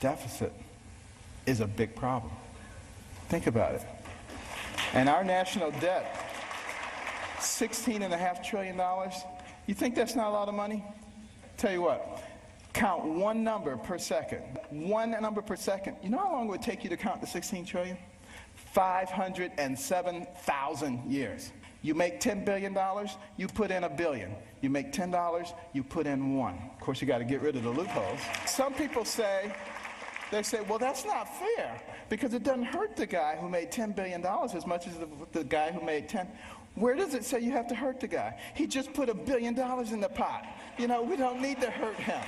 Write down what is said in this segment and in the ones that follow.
deficit is a big problem. Think about it. And our national debt, $16.5 trillion. You think that's not a lot of money? Tell you what, count one number per second. One number per second. You know how long it would take you to count the 16 trillion? 507,000 years. You make $10 billion, you put in $1 billion. You make $10, you put in 1. Of course, you got to get rid of the loopholes. Some people say, well, that's not fair because it doesn't hurt the guy who made $10 billion as much as the guy who made 10. Where does it say you have to hurt the guy? He just put $1 billion in the pot. You know, we don't need to hurt him.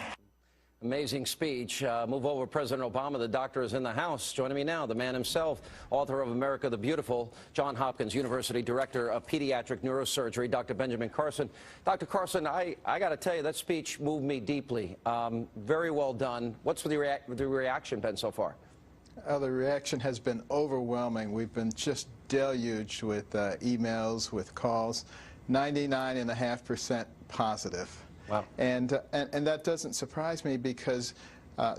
Amazing speech. Move over, President Obama. The doctor is in the house. Joining me now, the man himself, author of America the Beautiful, Johns Hopkins University Director of Pediatric Neurosurgery, Dr. Benjamin Carson. Dr. Carson, I got to tell you, that speech moved me deeply. Very well done. What's the reaction been so far? The reaction has been overwhelming. We've been just deluged with emails, with calls, 99.5% positive. Wow. And that doesn't surprise me because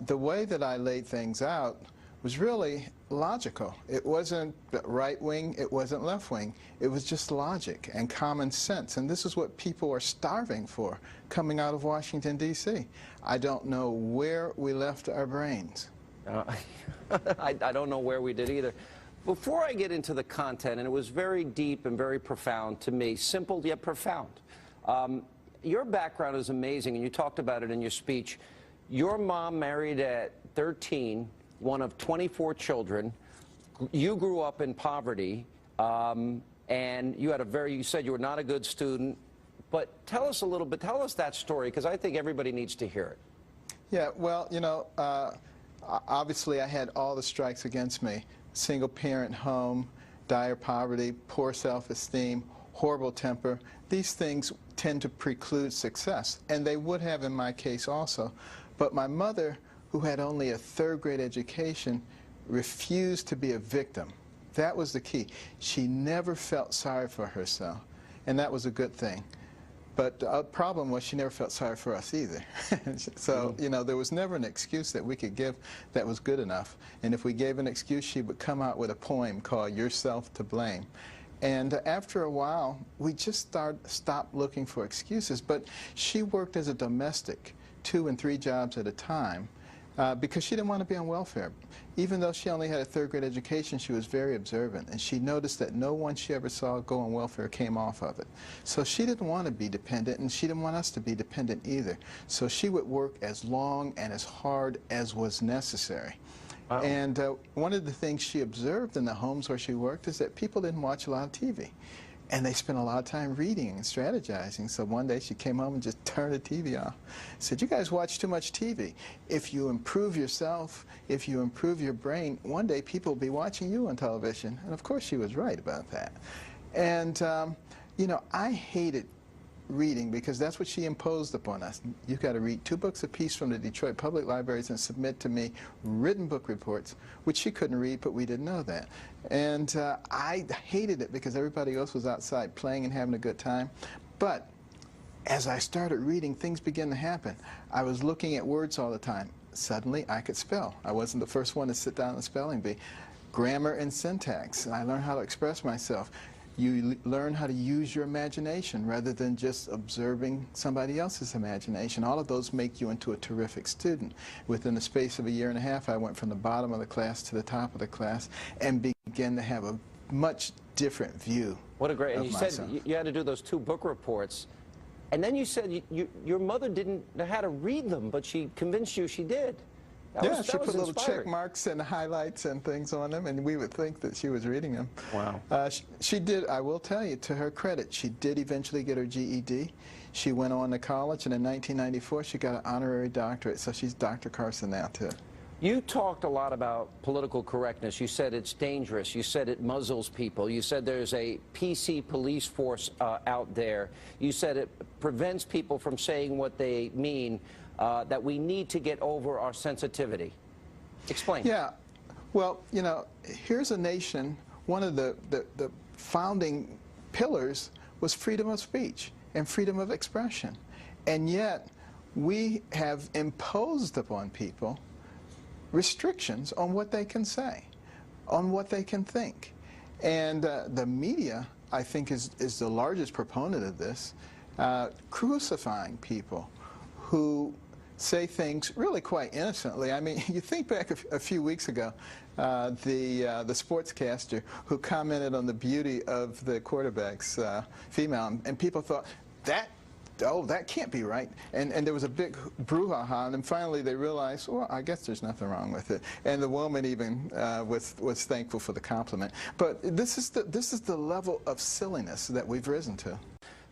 the way that I laid things out was really logical. It wasn't right wing, it wasn't left wing. It was just logic and common sense. And this is what people are starving for coming out of Washington, D.C. I don't know where we left our brains. I don't know where we did either. Before I get into the content, and it was very deep and very profound to me, simple yet profound. Your background is amazing, and you talked about it in your speech. Your mom married at 13, one of 24 children. You grew up in poverty, and you had you said you were not a good student. But tell us a little bit, tell us that story, because I think everybody needs to hear it. Yeah, well, you know, obviously I had all the strikes against me. Single parent home, dire poverty, poor self-esteem, horrible temper. These things tend to preclude success, and they would have in my case also. But my mother, who had only a third-grade education, refused to be a victim. That was the key. She never felt sorry for herself, and that was a good thing. But the problem was she never felt sorry for us either. So, you know, there was never an excuse that we could give that was good enough. And if we gave an excuse, she would come out with a poem called Yourself to Blame. And after a while, we just stopped looking for excuses. But she worked as a domestic, 2 and 3 jobs at a time, because she didn't want to be on welfare. Even though she only had a third-grade education, she was very observant, and she noticed that no one she ever saw go on welfare came off of it. So she didn't want to be dependent, and she didn't want us to be dependent either. So she would work as long and as hard as was necessary. Wow. And one of the things she observed in the homes where she worked is that people didn't watch a lot of TV. And they spent a lot of time reading and strategizing. So one day she came home and just turned the TV off. Said, you guys watch too much TV. If you improve yourself, if you improve your brain, one day people will be watching you on television. And of course she was right about that. And, you know, I hated reading because that's what she imposed upon us. You've got to read 2 books apiece from the Detroit Public Libraries and submit to me written book reports, which she couldn't read, but we didn't know that. And I hated it because everybody else was outside playing and having a good time. But as I started reading, things began to happen. I was looking at words all the time. Suddenly, I could spell. I wasn't the first one to sit down in the spelling bee. Grammar and syntax. I learned how to express myself. You learn how to use your imagination rather than just observing somebody else's imagination. All of those make you into a terrific student. Within the space of a year and a half, I went from the bottom of the class to the top of the class and began to have a much different view. What a great, and you myself. said you had to do those 2 book reports, and then you said your mother didn't know how to read them, but she convinced you she did. Yeah, she put little check marks and highlights and things on them, and we would think that she was reading them. Wow. She did, I will tell you, to her credit, she did eventually get her GED. She went on to college, and in 1994, she got an honorary doctorate, so she's Dr. Carson now, too. You talked a lot about political correctness. You said it's dangerous. You said it muzzles people. You said there's a PC police force out there. You said it prevents people from saying what they mean. That we need to get over our sensitivity. Explain. Yeah. Well, you know, here's a nation, one of the founding pillars was freedom of speech and freedom of expression. And yet, we have imposed upon people restrictions on what they can say, on what they can think. And the media, I think, is the largest proponent of this, crucifying people who say things really quite innocently. I mean, you think back a few weeks ago, the sportscaster who commented on the beauty of the quarterback's female, and people thought, that can't be right. And there was a big brouhaha, and then finally they realized, well, I guess there's nothing wrong with it. And the woman even was thankful for the compliment. But this is the level of silliness that we've risen to.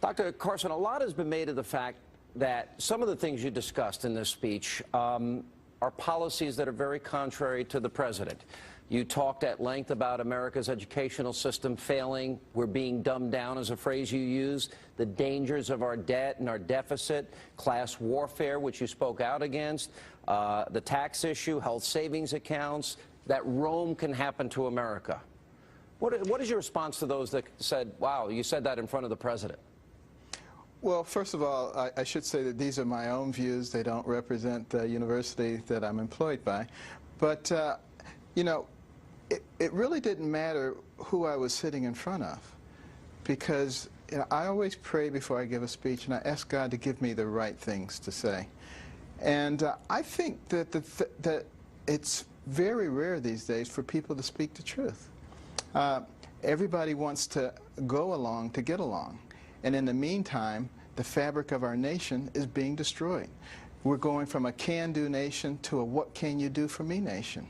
Dr. Carson, a lot has been made of the fact that some of the things you discussed in this speech are policies that are very contrary to the president. You talked at length about America's educational system failing. We're being dumbed down, is a phrase you use. The dangers of our debt and our deficit, class warfare, which you spoke out against, the tax issue, health savings accounts, that Rome can happen to America. What is your response to those that said, wow, you said that in front of the president? Well, first of all, I should say that these are my own views. They don't represent the university that I'm employed by. But, you know, it really didn't matter who I was sitting in front of, because I always pray before I give a speech, and I ask God to give me the right things to say. And I think that that it's very rare these days for people to speak the truth. Everybody wants to go along to get along. And in the meantime, the fabric of our nation is being destroyed. We're going from a can-do nation to a what can you do for me nation.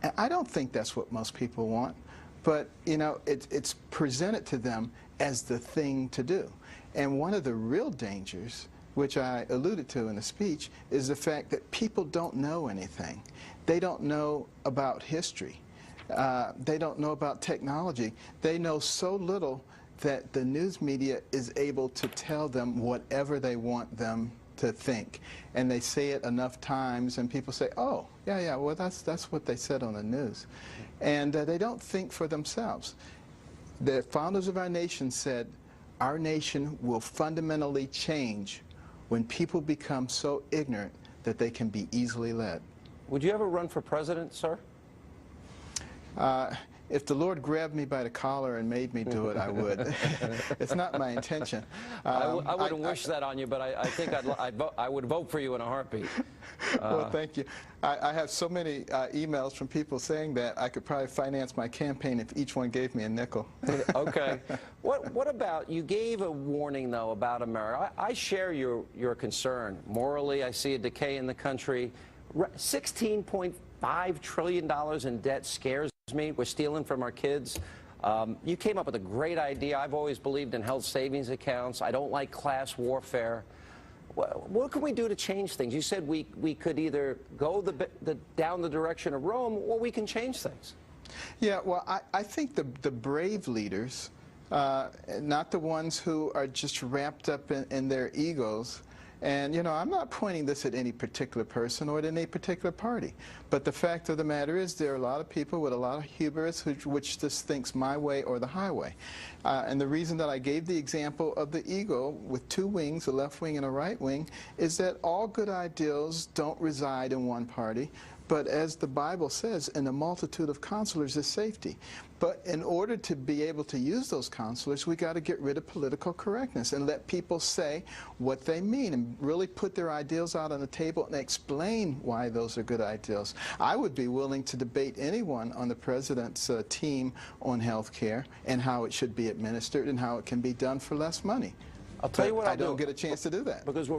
And I don't think that's what most people want, but you know, it's presented to them as the thing to do. And one of the real dangers, which I alluded to in the speech, is the fact that people don't know anything. They don't know about history. They don't know about technology. They know so little that the news media is able to tell them whatever they want them to think. And they say it enough times and people say, oh, yeah, well, that's what they said on the news. And they don't think for themselves. The founders of our nation said, our nation will fundamentally change when people become so ignorant that they can be easily led. Would you ever run for president, sir? If the Lord grabbed me by the collar and made me do it, I would. It's not my intention. I wouldn't wish that on you, but I think I would vote for you in a heartbeat. Well, thank you. I have so many emails from people saying that I could probably finance my campaign if each one gave me a nickel. Okay. What about, you gave a warning, though, about America. I share your concern. Morally, I see a decay in the country. $16.5 trillion in debt scares me. We're stealing from our kids. You came up with a great idea. I've always believed in health savings accounts. I don't like class warfare. What can we do to change things? You said we could either go down the direction of Rome, or we can change things. Yeah, well, I think the brave leaders, not the ones who are just wrapped up in their egos. And, you know, I'm not pointing this at any particular person or at any particular party. But the fact of the matter is there are a lot of people with a lot of hubris which just thinks my way or the highway. And the reason that I gave the example of the eagle with two wings, a left wing and a right wing, is that all good ideals don't reside in one party. But as the Bible says, in a multitude of counselors is safety. But in order to be able to use those counselors, we got to get rid of political correctness and let people say what they mean and really put their ideals out on the table and explain why those are good ideals. I would be willing to debate anyone on the president's team on health care and how it should be administered and how it can be done for less money. I'll tell you what I don't get a chance to do that. Because we're